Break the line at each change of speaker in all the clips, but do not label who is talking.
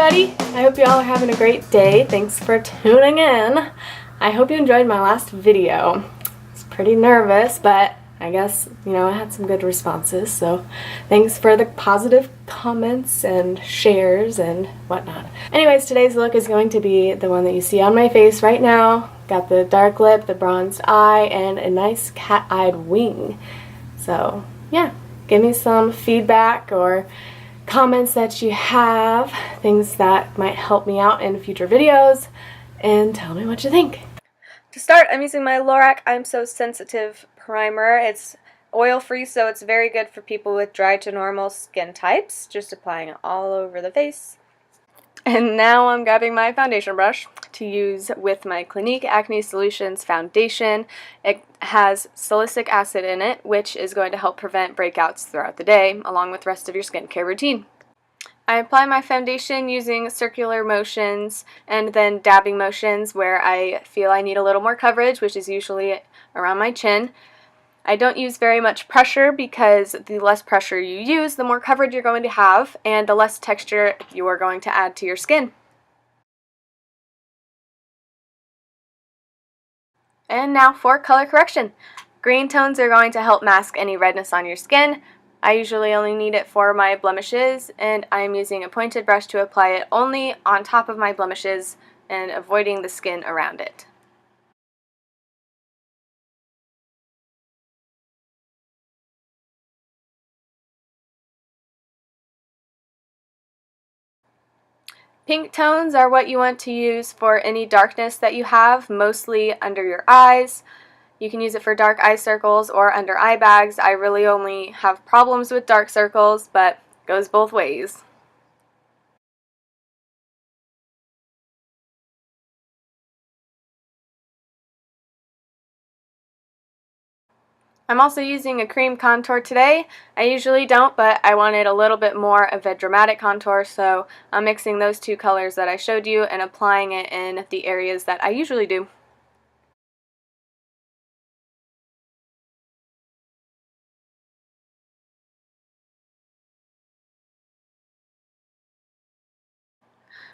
everybody! I hope you all are having a great day. Thanks for tuning in. I hope you enjoyed my last video. I was pretty nervous, but I guess, I had some good responses, so thanks for the positive comments and shares and whatnot. Anyways, today's look is going to be the one that you see on my face right now. Got the dark lip, the bronzed eye, and a nice cat-eyed wing. So, yeah, give me some feedback or comments that you have, things that might help me out in future videos, and tell me what you think. To start, I'm using my Lorac I'm So Sensitive primer. It's oil-free, so it's very good for people with dry to normal skin types. Just applying it all over the face. And now I'm grabbing my foundation brush to use with my Clinique Acne Solutions foundation. It has salicylic acid in it, which is going to help prevent breakouts throughout the day, along with the rest of your skincare routine. I apply my foundation using circular motions and then dabbing motions where I feel I need a little more coverage, which is usually around my chin. I don't use very much pressure because the less pressure you use, the more coverage you're going to have, and the less texture you are going to add to your skin. And now for color correction. Green tones are going to help mask any redness on your skin. I usually only need it for my blemishes, and I'm using a pointed brush to apply it only on top of my blemishes and avoiding the skin around it. Pink tones are what you want to use for any darkness that you have, mostly under your eyes. You can use it for dark eye circles or under eye bags. I really only have problems with dark circles, but it goes both ways. I'm also using a cream contour today. I usually don't, but I wanted a little bit more of a dramatic contour, so I'm mixing those two colors that I showed you and applying it in the areas that I usually do.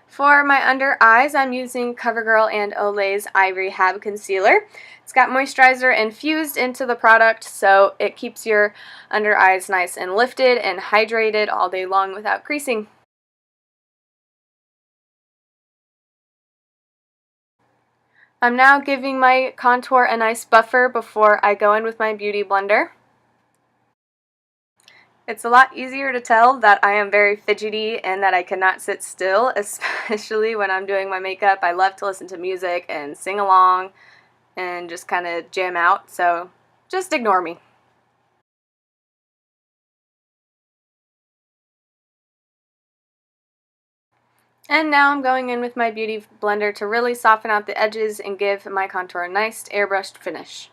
For my under eyes, I'm using Covergirl and Olay's Eye Rehab Concealer. It's got moisturizer infused into the product, so it keeps your under eyes nice and lifted and hydrated all day long without creasing. I'm now giving my contour a nice buffer before I go in with my Beauty Blender. It's a lot easier to tell that I am very fidgety and that I cannot sit still, especially when I'm doing my makeup. I love to listen to music and sing along and just kind of jam out, so just ignore me. And now I'm going in with my Beauty Blender to really soften out the edges and give my contour a nice airbrushed finish.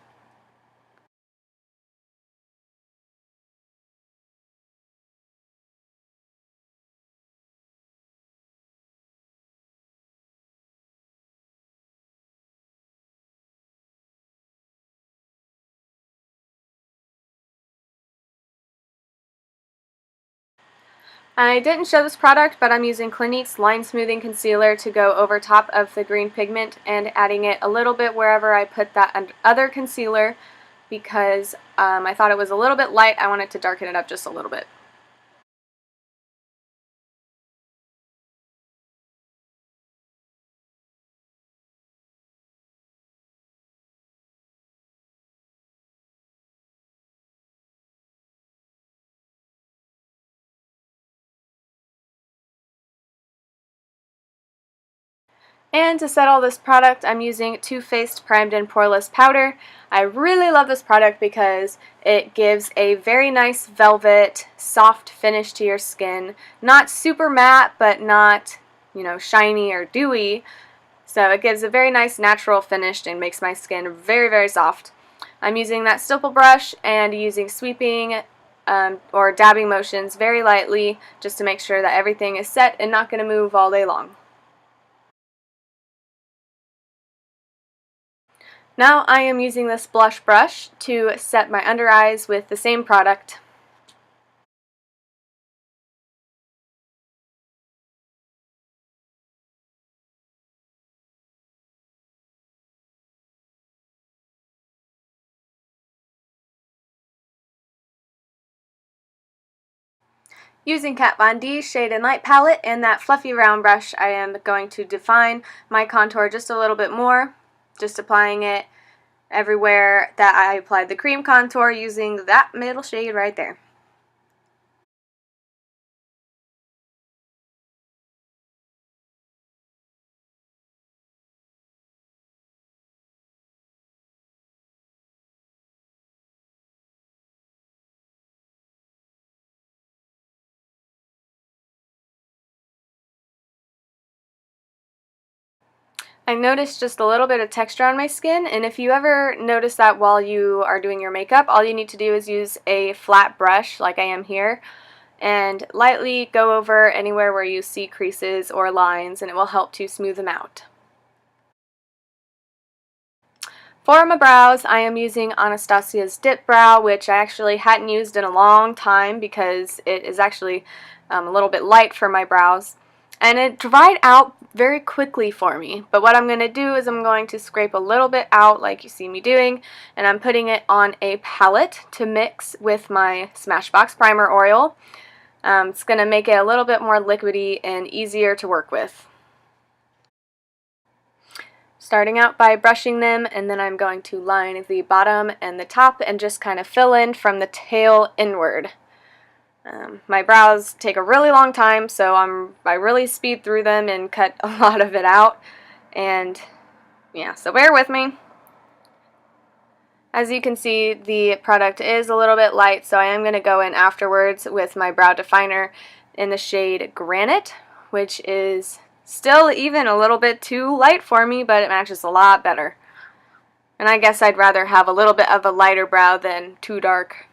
I didn't show this product, but I'm using Clinique's Line Smoothing Concealer to go over top of the green pigment and adding it a little bit wherever I put that other concealer because I thought it was a little bit light. I wanted to darken it up just a little bit. And to set all this product, I'm using Too Faced Primed and Poreless Powder. I really love this product because it gives a very nice velvet, soft finish to your skin. Not super matte, but not, shiny or dewy. So it gives a very nice natural finish and makes my skin very, very soft. I'm using that stipple brush and using sweeping or dabbing motions very lightly just to make sure that everything is set and not going to move all day long. Now I am using this blush brush to set my under eyes with the same product. Using Kat Von D Shade and Light palette and that fluffy round brush, I am going to define my contour just a little bit more, just applying it everywhere that I applied the cream contour using that middle shade right there. I noticed just a little bit of texture on my skin, and if you ever notice that while you are doing your makeup, all you need to do is use a flat brush like I am here and lightly go over anywhere where you see creases or lines, and it will help to smooth them out. For my brows, I am using Anastasia's Dip Brow, which I actually hadn't used in a long time because it is actually a little bit light for my brows. And it dried out very quickly for me. But what I'm going to do is I'm going to scrape a little bit out like you see me doing, and I'm putting it on a palette to mix with my Smashbox Primer Oil. It's going to make it a little bit more liquidy and easier to work with. Starting out by brushing them, and then I'm going to line the bottom and the top and just kind of fill in from the tail inward. My brows take a really long time, so I really speed through them and cut a lot of it out. And yeah, so bear with me. As you can see, the product is a little bit light, so I am going to go in afterwards with my brow definer in the shade Granite, which is still even a little bit too light for me, but it matches a lot better. And I guess I'd rather have a little bit of a lighter brow than too dark.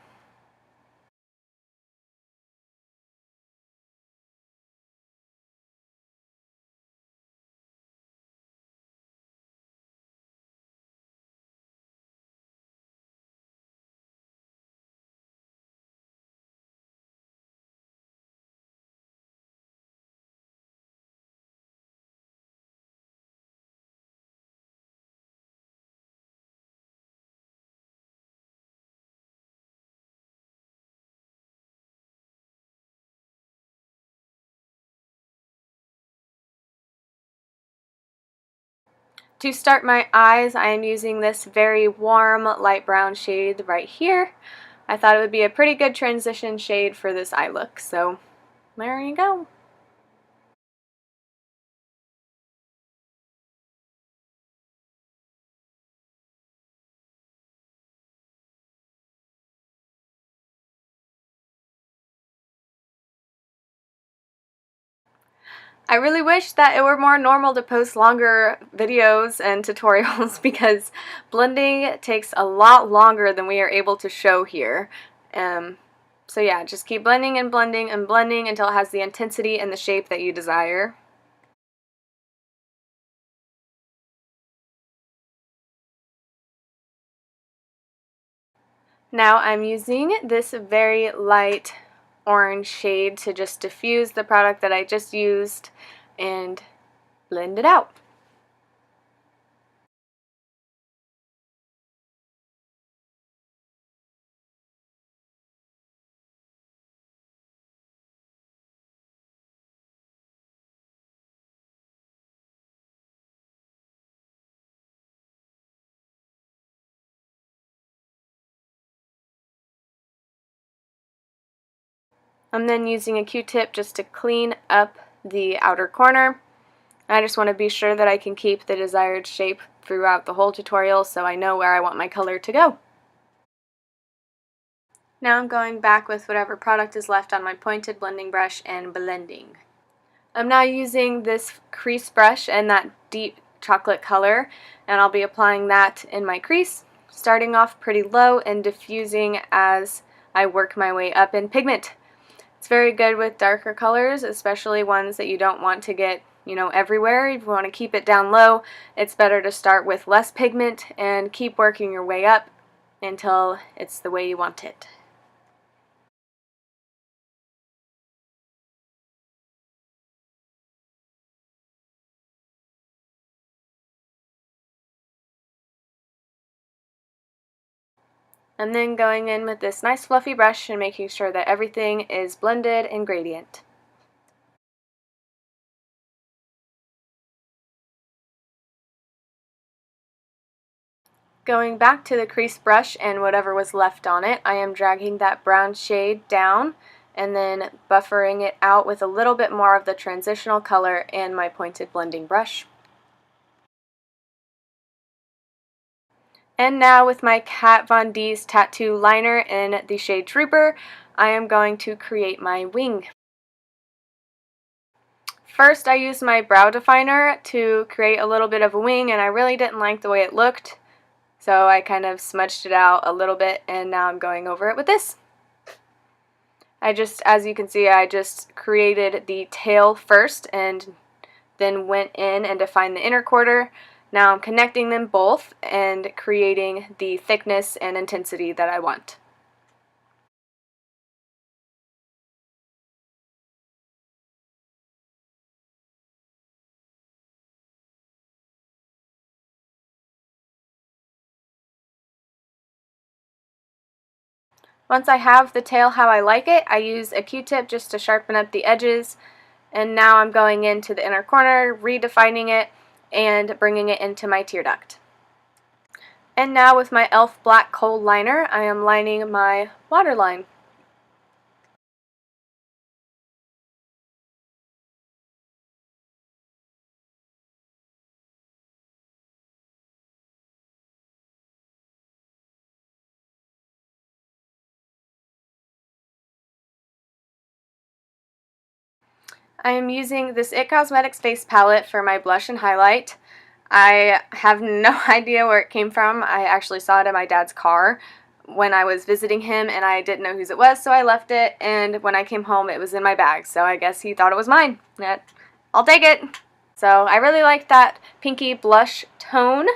To start my eyes, I am using this very warm light brown shade right here. I thought it would be a pretty good transition shade for this eye look, so there you go. I really wish that it were more normal to post longer videos and tutorials because blending takes a lot longer than we are able to show here. So yeah, just keep blending and blending and blending until it has the intensity and the shape that you desire. Now I'm using this very light orange shade to just diffuse the product that I just used and blend it out. I'm then using a Q-tip just to clean up the outer corner. I just want to be sure that I can keep the desired shape throughout the whole tutorial so I know where I want my color to go. Now I'm going back with whatever product is left on my pointed blending brush and blending. I'm now using this crease brush and that deep chocolate color, and I'll be applying that in my crease, starting off pretty low and diffusing as I work my way up in pigment. It's very good with darker colors, especially ones that you don't want to get, everywhere. If you want to keep it down low, it's better to start with less pigment and keep working your way up until it's the way you want it. And then going in with this nice fluffy brush and making sure that everything is blended and gradient. Going back to the crease brush and whatever was left on it, I am dragging that brown shade down and then buffering it out with a little bit more of the transitional color and my pointed blending brush. And now with my Kat Von D's tattoo liner in the shade Trooper, I am going to create my wing. First, I used my brow definer to create a little bit of a wing, and I really didn't like the way it looked, so I kind of smudged it out a little bit, and now I'm going over it with this. As you can see, I just created the tail first and then went in and defined the inner quarter. Now I'm connecting them both and creating the thickness and intensity that I want. Once I have the tail how I like it, I use a Q-tip just to sharpen up the edges, and now I'm going into the inner corner, redefining it, and bringing it into my tear duct. And now with my e.l.f. Black Kohl Liner, I am lining my waterline. I am using this IT Cosmetics face palette for my blush and highlight. I have no idea where it came from. I actually saw it in my dad's car when I was visiting him, and I didn't know whose it was, so I left it, and when I came home it was in my bag, so I guess he thought it was mine. I'll take it! So I really like that pinky blush tone.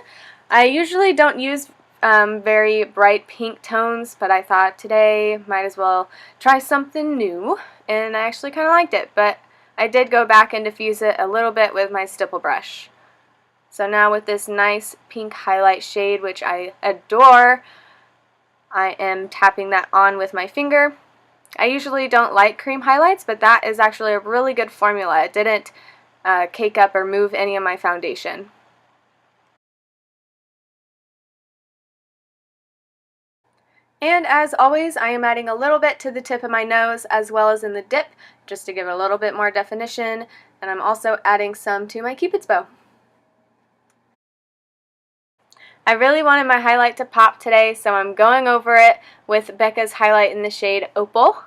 I usually don't use very bright pink tones, but I thought today might as well try something new, and I actually kind of liked it, but I did go back and diffuse it a little bit with my stipple brush. So now with this nice pink highlight shade, which I adore, I am tapping that on with my finger. I usually don't like cream highlights, but that is actually a really good formula. It didn't cake up or move any of my foundation. And as always, I am adding a little bit to the tip of my nose as well as in the dip, just to give it a little bit more definition, and I'm also adding some to my Cupid's bow. I really wanted my highlight to pop today, so I'm going over it with Becca's highlight in the shade Opal.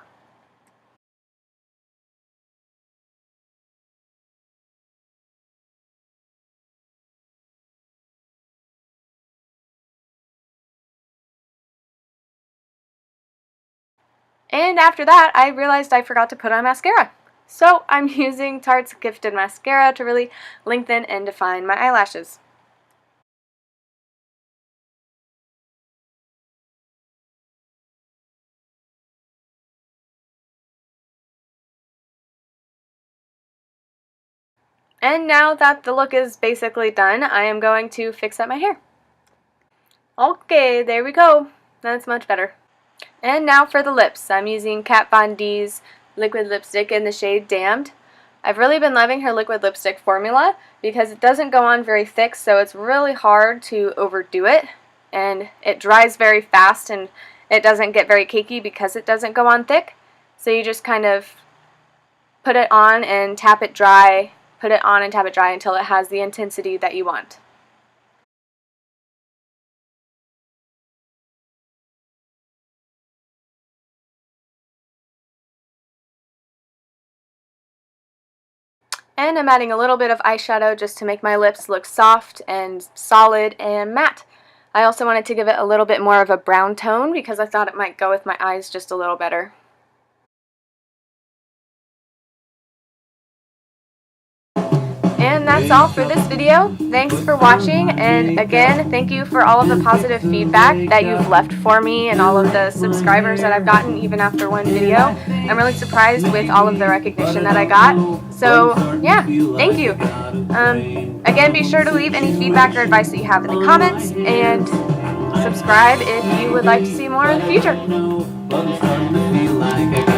And after that, I realized I forgot to put on mascara. So I'm using Tarte's Gifted Mascara to really lengthen and define my eyelashes. And now that the look is basically done, I am going to fix up my hair. Okay, there we go. That's much better. And now for the lips. I'm using Kat Von D's liquid lipstick in the shade Damned. I've really been loving her liquid lipstick formula because it doesn't go on very thick, so it's really hard to overdo it, and it dries very fast and it doesn't get very cakey because it doesn't go on thick. So you just kind of put it on and tap it dry, put it on and tap it dry until it has the intensity that you want. And I'm adding a little bit of eyeshadow just to make my lips look soft and solid and matte. I also wanted to give it a little bit more of a brown tone because I thought it might go with my eyes just a little better. And that's all for this video. Thanks for watching, and again, thank you for all of the positive feedback that you've left for me and all of the subscribers that I've gotten even after one video. I'm really surprised with all of the recognition that I got. So yeah, thank you. Again, be sure to leave any feedback or advice that you have in the comments, and subscribe if you would like to see more in the future.